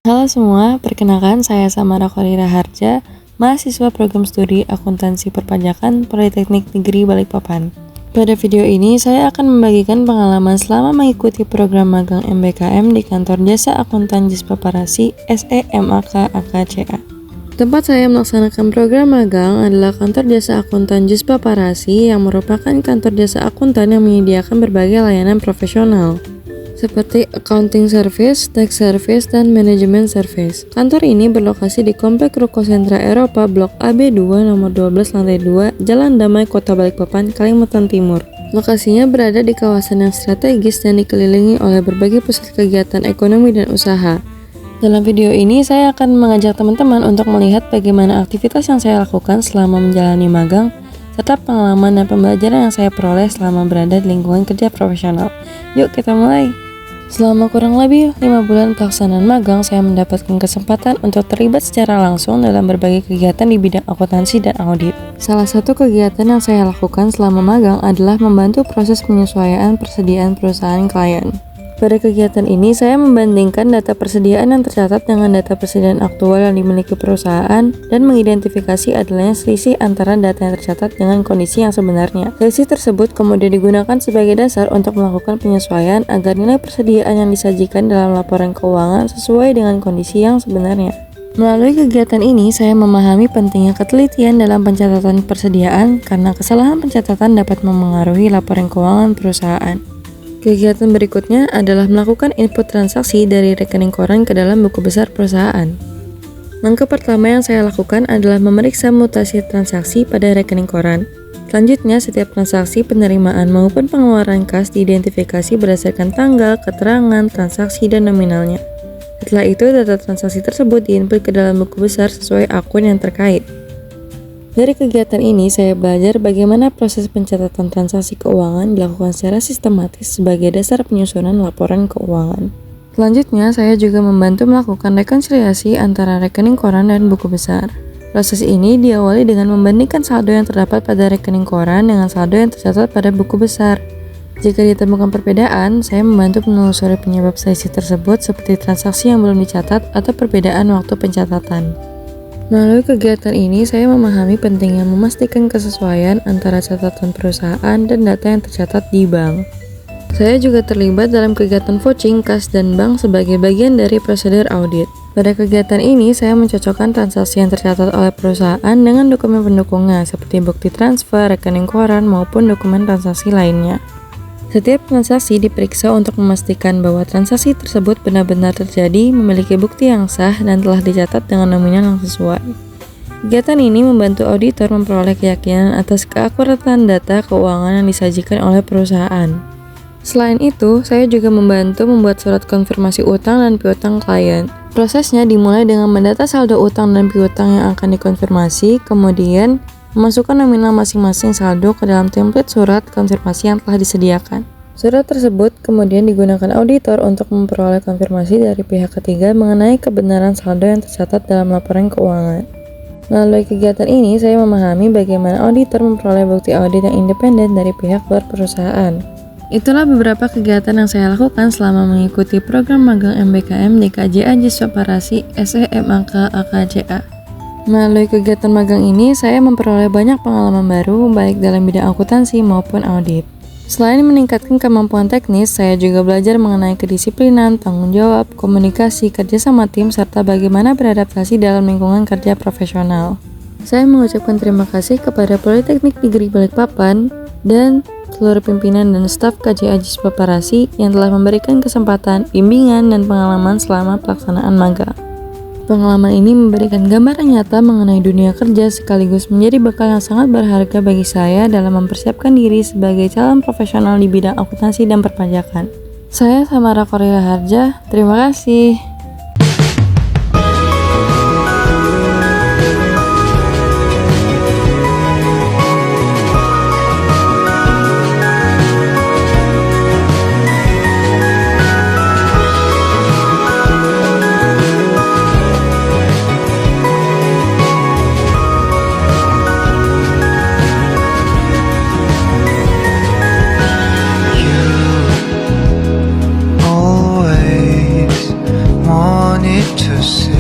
Halo semua, perkenalkan saya Samara Korira Harja, mahasiswa program studi akuntansi perpajakan Politeknik Negeri Balikpapan. Pada video ini, saya akan membagikan pengalaman selama mengikuti program magang MBKM di kantor jasa akuntan Jispa Parasi SEMAK AKCA. Tempat saya melaksanakan program magang adalah kantor jasa akuntan Jispa Parasi yang merupakan kantor jasa akuntan yang menyediakan berbagai layanan profesional seperti accounting service, tax service, dan manajemen service. Kantor ini berlokasi di Komplek Ruko Sentra Eropa Blok AB2 nomor 12 lantai 2, Jalan Damai, Kota Balikpapan, Kalimantan Timur. Lokasinya berada di kawasan yang strategis dan dikelilingi oleh berbagai pusat kegiatan ekonomi dan usaha. Dalam video ini, saya akan mengajak teman-teman untuk melihat bagaimana aktivitas yang saya lakukan selama menjalani magang, serta pengalaman dan pembelajaran yang saya peroleh selama berada di lingkungan kerja profesional. Yuk kita mulai! Selama kurang lebih 5 bulan pelaksanaan magang, saya mendapatkan kesempatan untuk terlibat secara langsung dalam berbagai kegiatan di bidang akuntansi dan audit. Salah satu kegiatan yang saya lakukan selama magang adalah membantu proses penyesuaian persediaan perusahaan klien. Pada kegiatan ini, saya membandingkan data persediaan yang tercatat dengan data persediaan aktual yang dimiliki perusahaan dan mengidentifikasi adanya selisih antara data yang tercatat dengan kondisi yang sebenarnya. Selisih tersebut kemudian digunakan sebagai dasar untuk melakukan penyesuaian agar nilai persediaan yang disajikan dalam laporan keuangan sesuai dengan kondisi yang sebenarnya. Melalui kegiatan ini, saya memahami pentingnya ketelitian dalam pencatatan persediaan karena kesalahan pencatatan dapat memengaruhi laporan keuangan perusahaan. Kegiatan berikutnya adalah melakukan input transaksi dari rekening koran ke dalam buku besar perusahaan. Langkah pertama yang saya lakukan adalah memeriksa mutasi transaksi pada rekening koran. Selanjutnya, setiap transaksi penerimaan maupun pengeluaran kas diidentifikasi berdasarkan tanggal, keterangan, transaksi, dan nominalnya. Setelah itu, data transaksi tersebut diinput ke dalam buku besar sesuai akun yang terkait. Dari kegiatan ini, saya belajar bagaimana proses pencatatan transaksi keuangan dilakukan secara sistematis sebagai dasar penyusunan laporan keuangan. Selanjutnya, saya juga membantu melakukan rekonsiliasi antara rekening koran dan buku besar. Proses ini diawali dengan membandingkan saldo yang terdapat pada rekening koran dengan saldo yang tercatat pada buku besar. Jika ditemukan perbedaan, saya membantu menelusuri penyebab selisih tersebut seperti transaksi yang belum dicatat atau perbedaan waktu pencatatan. Melalui kegiatan ini, saya memahami pentingnya memastikan kesesuaian antara catatan perusahaan dan data yang tercatat di bank. Saya juga terlibat dalam kegiatan vouching kas dan bank sebagai bagian dari prosedur audit. Pada kegiatan ini, saya mencocokkan transaksi yang tercatat oleh perusahaan dengan dokumen pendukungnya seperti bukti transfer, rekening koran, maupun dokumen transaksi lainnya. Setiap transaksi diperiksa untuk memastikan bahwa transaksi tersebut benar-benar terjadi, memiliki bukti yang sah, dan telah dicatat dengan nominal yang sesuai. Kegiatan ini membantu auditor memperoleh keyakinan atas keakuratan data keuangan yang disajikan oleh perusahaan. Selain itu, saya juga membantu membuat surat konfirmasi utang dan piutang klien. Prosesnya dimulai dengan mendata saldo utang dan piutang yang akan dikonfirmasi, kemudian memasukkan nominal masing-masing saldo ke dalam template surat konfirmasi yang telah disediakan. Surat tersebut kemudian digunakan auditor untuk memperoleh konfirmasi dari pihak ketiga mengenai kebenaran saldo yang tercatat dalam laporan keuangan. Melalui kegiatan ini, saya memahami bagaimana auditor memperoleh bukti audit yang independen dari pihak luar perusahaan. Itulah beberapa kegiatan yang saya lakukan selama mengikuti program magang MBKM di KJA Jispa Parasi SEMAK AKCA. Melalui kegiatan magang ini, saya memperoleh banyak pengalaman baru, baik dalam bidang akuntansi maupun audit. Selain meningkatkan kemampuan teknis, saya juga belajar mengenai kedisiplinan, tanggung jawab, komunikasi, kerja sama tim, serta bagaimana beradaptasi dalam lingkungan kerja profesional. Saya mengucapkan terima kasih kepada Politeknik Negeri Balikpapan dan seluruh pimpinan dan staf KJA Jispa Parasi yang telah memberikan kesempatan, bimbingan, dan pengalaman selama pelaksanaan magang. Pengalaman ini memberikan gambaran nyata mengenai dunia kerja sekaligus menjadi bekal yang sangat berharga bagi saya dalam mempersiapkan diri sebagai calon profesional di bidang akuntansi dan perpajakan. Saya Samara Korira Harja, terima kasih. need to see.